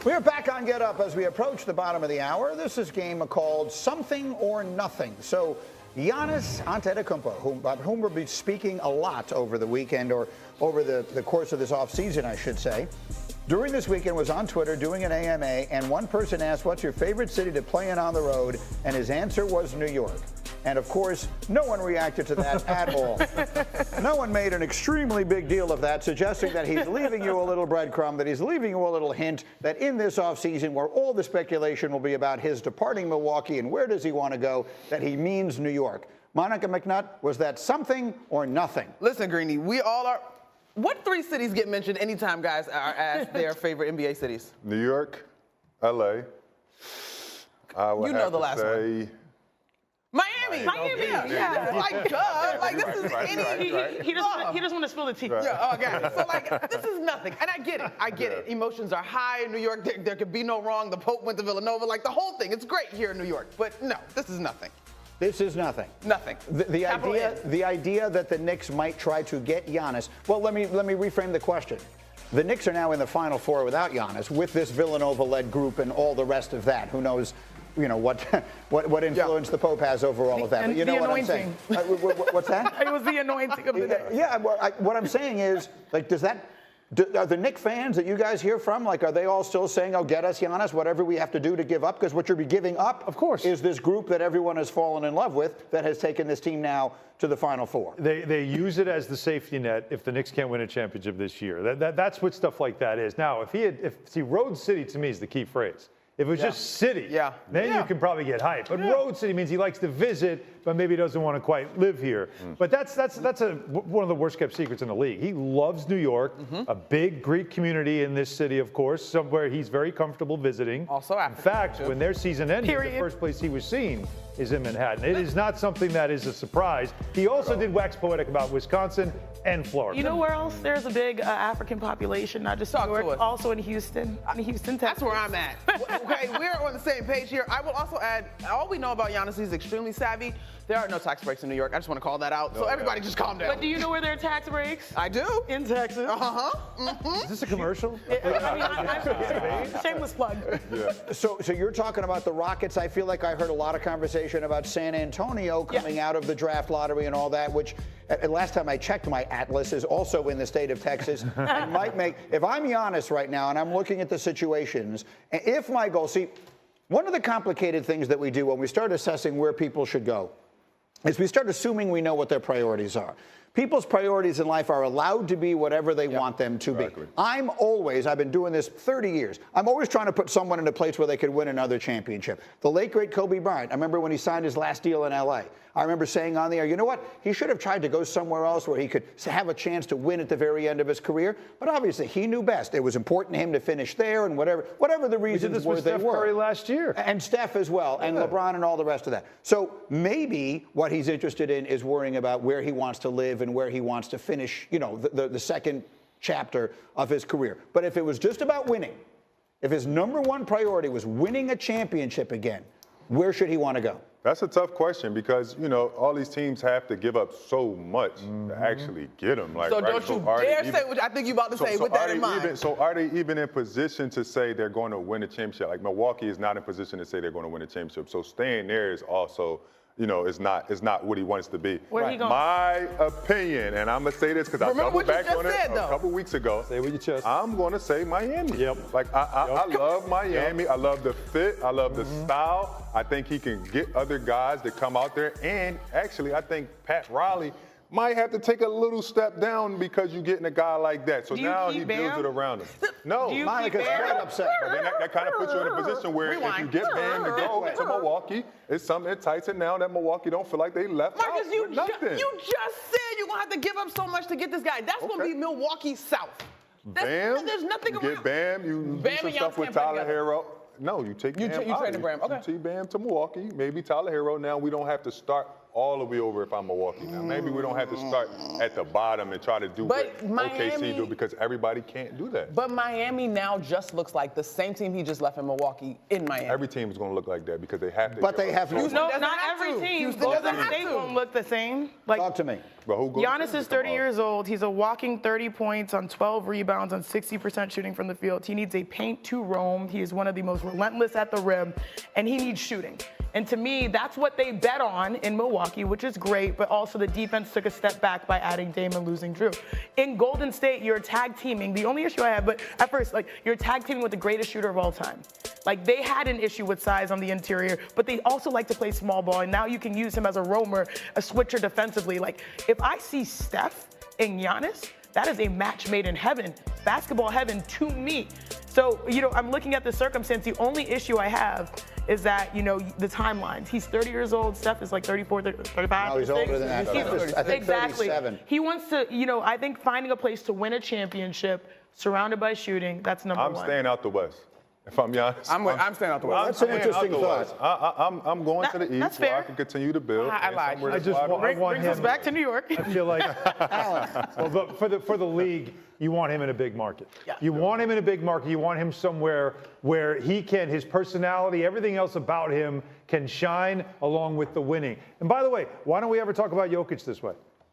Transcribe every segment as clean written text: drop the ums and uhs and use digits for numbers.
We're back on Get Up as we approach the bottom of the hour. This is a game called Something or Nothing. So Giannis Antetokounmpo, about whom we'll be speaking a lot over the weekend, or over the course of this offseason, I should say, during this weekend was on Twitter doing an AMA, and one person asked, what's your favorite city to play in on the road? And his answer was New York. And of course, no one reacted to that at all. No one made an extremely big deal of that, suggesting that he's leaving you a little breadcrumb, that he's leaving you a little hint that in this offseason, where all the speculation will be about his departing Milwaukee and where does he want to go, that he means New York. Monica McNutt, was that something or nothing? Listen, Greeny, we all are. What three cities get mentioned anytime guys are asked their favorite NBA cities? New York, LA. I would have the to last say one. Miami. Yeah. Like, duh. Like, this is any. He doesn't want to spill the tea. Right. Yeah, okay. So, like, this is nothing. And I get it. Emotions are high in New York. There could be no wrong. The Pope went to Villanova. Like, the whole thing. It's great here in New York. But no, this is nothing. This is nothing. Nothing. The idea that the Knicks might try to get Giannis. Well, let me reframe the question. The Knicks are now in the Final Four without Giannis, with this Villanova-led group and all the rest of that. Who knows, what influence the Pope has over all of that? But you know what I'm saying. What's that? It was the anointing of the day. Yeah. Well, what I'm saying is, like, are the Knicks fans that you guys hear from, like, are they all still saying, oh, get us Giannis, whatever we have to do to give up? Because what you're giving up, of course, is this group that everyone has fallen in love with that has taken this team now to the Final Four. They use it as the safety net if the Knicks can't win a championship this year. That's what stuff like that is. Now, Road City to me is the key phrase. If it was just city, then you can probably get hype. But Road City means he likes to visit, but maybe doesn't want to quite live here. But that's one of the worst kept secrets in the league. He loves New York, a big Greek community in this city, of course, somewhere he's very comfortable visiting. Also in fact, when their season ended, the first place he was seen is in Manhattan. It is not something that is a surprise. He also did wax poetic about Wisconsin and Florida. You know where else there's a big African population, not just New York, also in Houston, Texas. That's where I'm at. Okay, we're on the same page here. I will also add, all we know about Giannis, he's extremely savvy. There are no tax breaks in New York. I just want to call that out. So everybody just calm down. But do you know where there are tax breaks? I do. In Texas. Is this a commercial? Shameless plug. Yeah. So you're talking about the Rockets. I feel like I heard a lot of conversation about San Antonio coming out of the draft lottery and all that, which last time I checked, my atlas is also in the state of Texas. And might make, if I'm Giannis right now and I'm looking at the situations, if my goal, see, one of the complicated things that we do when we start assessing where people should go is we start assuming we know what their priorities are. People's priorities in life are allowed to be whatever they want them to be. I've been doing this 30 years. I'm always trying to put someone in a place where they could win another championship. The late, great Kobe Bryant, I remember when he signed his last deal in LA. I remember saying on the air, you know what? He should have tried to go somewhere else where he could have a chance to win at the very end of his career. But obviously, he knew best. It was important to him to finish there, and whatever the reasons were, they were. Steph Curry last year. And Steph as well, and LeBron and all the rest of that. So maybe what he's interested in is worrying about where he wants to live and where he wants to finish, the second chapter of his career. But if it was just about winning, if his number one priority was winning a championship again, where should he want to go? That's a tough question because, all these teams have to give up so much to actually get them. Like, so don't you dare say what I think you're about to say with that in mind. So are they even in position to say they're going to win a championship? Like, Milwaukee is not in position to say they're going to win a championship. So staying there is also, is not what he wants to be. Where he going? My opinion, and I'm going to say this because I doubled back on it a couple weeks ago. Say it with your chest. I'm going to say Miami. Like, I love Miami. I love the fit. I love the style. I think he can get other guys to come out there. And actually, I think Pat Riley might have to take a little step down because you're getting a guy like that. So now he builds it around him. No, Monica's quite upset. But then that kind of puts you in a position where if you get Bam to go to Milwaukee, it's something that tightens now that Milwaukee don't feel like they left Marcus, out you with nothing. You just said you're going to have to give up so much to get this guy. That's going to be Milwaukee South. Bam, there's nothing you around. get Bam, you do some stuff with Tyler Hero. No, you take Bam out. You trade Bam, okay. You take Bam to Milwaukee, maybe Tyler Hero. Now we don't have to start all the way over if I'm Milwaukee. Now, maybe we don't have to start at the bottom and try to do what OKC do because everybody can't do that. But Miami now just looks like the same team he just left in Milwaukee in Miami. Every team is going to look like that because they have to. But they have to. No, not every team. Golden State won't look the same. Like, talk to me. Giannis is 30 years old. He's a walking 30 points on 12 rebounds on 60% shooting from the field. He needs a paint to roam. He is one of the most relentless at the rim, and he needs shooting. And to me, that's what they bet on in Milwaukee, which is great, but also the defense took a step back by adding Dame and losing Drew. In Golden State, you're tag teaming. The only issue I have, but at first, like, you're tag teaming with the greatest shooter of all time. Like, they had an issue with size on the interior, but they also like to play small ball, and now you can use him as a roamer, a switcher defensively. Like, if I see Steph and Giannis, that is a match made in heaven, basketball heaven to me. So, I'm looking at the circumstance. The only issue I have is that, the timelines. He's 30 years old. Steph is like 34, 35. No, he's older than that. I think exactly. 37. He wants to, I think finding a place to win a championship surrounded by shooting, that's number one. I'm staying out the West. If I'm Giannis, I'm staying out the West. That's an interesting thought. I'm going to the East that's where fair. I can continue to build. I lied. Brings us back to New York. I feel like, well, but for the league, you want him in a big market. Yeah. You want him in a big market. You want him somewhere where his personality, everything else about him can shine along with the winning. And by the way, why don't we ever talk about Jokic this way?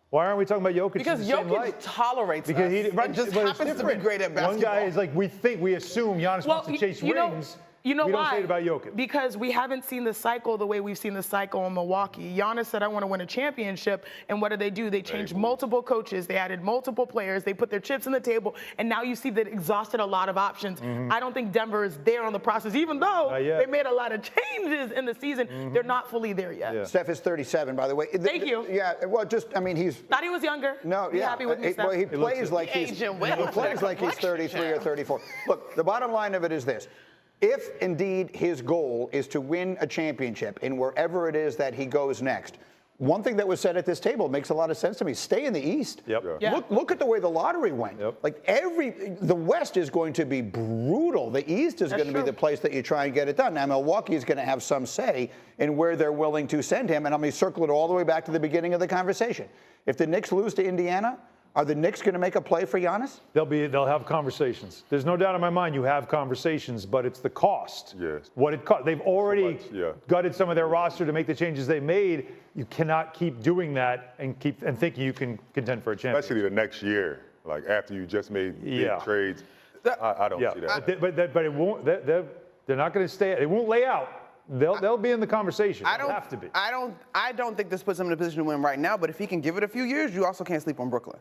Why aren't we talking about Jokic? Because Jokic tolerates us. He just happens to be great at basketball. One guy is like, we assume Giannis wants to chase rings. You know we why? don't say it about Jokic. Because we haven't seen the cycle the way we've seen the cycle in Milwaukee. Giannis said, I want to win a championship. And what do? They changed multiple coaches. They added multiple players. They put their chips on the table. And now you see that exhausted a lot of options. I don't think Denver is there on the process, even though they made a lot of changes in the season. They're not fully there yet. Yeah. Steph is 37, by the way. Thank you. Yeah, well, he's... Thought he was younger. No, Be happy with me, Steph. Well, he plays like he's 33 or 34. Look, the bottom line of it is this. If indeed his goal is to win a championship in wherever it is that he goes next, one thing that was said at this table makes a lot of sense to me. Stay in the East. Yep. Yeah. Look at the way the lottery went. Yep. Like the West is going to be brutal. The East is going to be the place that you try and get it done. Now, Milwaukee is going to have some say in where they're willing to send him. And I'm going to circle it all the way back to the beginning of the conversation. If the Knicks lose to Indiana, are the Knicks going to make a play for Giannis? They'll have conversations. There's no doubt in my mind you have conversations, but it's the cost. Yes. What it cost. They've already gutted some of their roster to make the changes they made. You cannot keep doing that and thinking you can contend for a championship. Especially the next year, like after you just made big trades. I don't see that. But it won't. They're not going to stay. It won't lay out. They'll be in the conversation. They'll have to be. I don't think this puts him in a position to win right now. But if he can give it a few years, you also can't sleep on Brooklyn.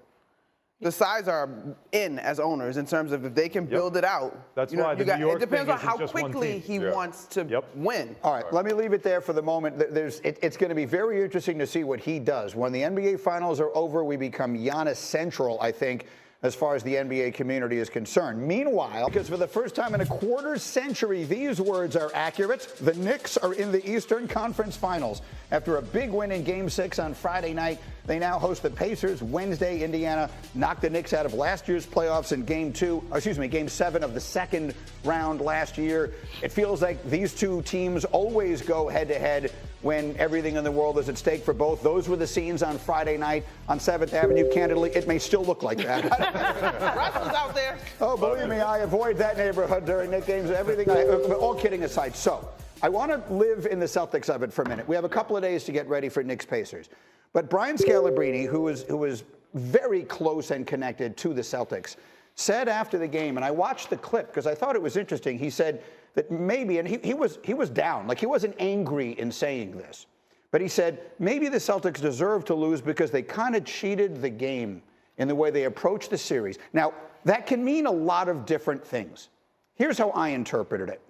The sides are in as owners in terms of if they can build it out. That's why the New York it depends thing on how isn't just one quickly team. he wants to win. All right, let me leave it there for the moment. It's going to be very interesting to see what he does. When the NBA Finals are over, we become Giannis central, I think, as far as the NBA community is concerned. Meanwhile, because for the first time in a quarter century, these words are accurate. The Knicks are in the Eastern Conference Finals. After a big win in Game 6 on Friday night, they now host the Pacers. Wednesday, Indiana knocked the Knicks out of last year's playoffs in Game 7 of the second round last year. It feels like these two teams always go head-to-head when everything in the world is at stake for both. Those were the scenes on Friday night on 7th Avenue. Candidly, it may still look like that. Russell's out there. Oh, believe me, I avoid that neighborhood during Knicks games. Everything. All kidding aside. So, I want to live in the Celtics of it for a minute. We have a couple of days to get ready for Knicks Pacers. But Brian Scalabrine, who was very close and connected to the Celtics, said after the game, and I watched the clip because I thought it was interesting. He said that maybe, and he was down, like he wasn't angry in saying this, but he said maybe the Celtics deserve to lose because they kind of cheated the game in the way they approached the series. Now, that can mean a lot of different things. Here's how I interpreted it.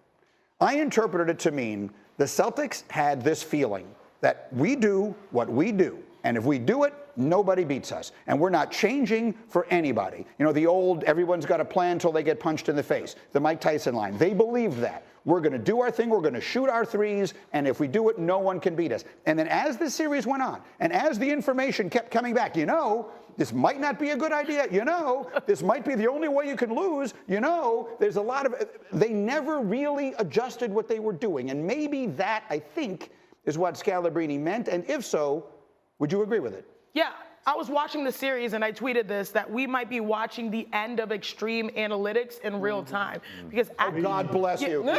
I interpreted it to mean the Celtics had this feeling that we do what we do, and if we do it, nobody beats us. And we're not changing for anybody. You know, the old, everyone's got a plan until they get punched in the face, the Mike Tyson line. They believed that. We're going to do our thing. We're going to shoot our threes. And if we do it, no one can beat us. And then as the series went on, and as the information kept coming back, this might not be a good idea. This might be the only way you can lose. There's a lot of, they never really adjusted what they were doing. And maybe that, I think, is what Scalabrine meant. And if so, Would you agree with it? Yeah. I was watching the series and I tweeted this, that we might be watching the end of extreme analytics in real time. Because God bless you. I'm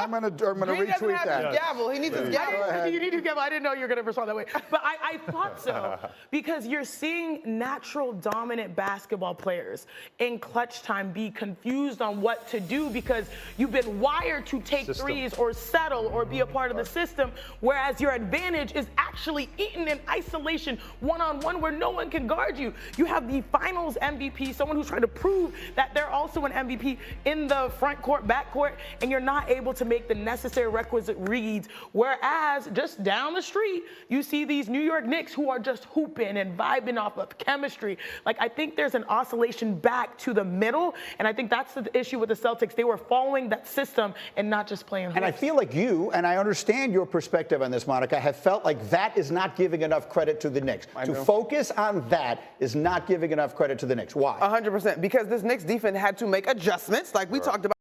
gonna retweet that. Gavel. He needs his gavel. You need to gavel. I didn't know you were going to respond that way. But I thought so. Because you're seeing natural dominant basketball players in clutch time be confused on what to do because you've been wired to take threes or settle or be a part of the system, whereas your advantage is actually eaten in isolation, one-on-one, where no one can guard you. You have the finals MVP, someone who's trying to prove that they're also an MVP in the front court, back court, and you're not able to make the necessary requisite reads. Whereas just down the street, you see these New York Knicks who are just hooping and vibing off of chemistry. Like, I think there's an oscillation back to the middle, and I think that's the issue with the Celtics. They were following that system and not just playing hoops. And I feel like you, and I understand your perspective on this, Monica, have felt like that is not giving enough credit to the Knicks. To focus on that is not giving enough credit to the Knicks. Why? 100%. Because this Knicks defense had to make adjustments, like we talked about.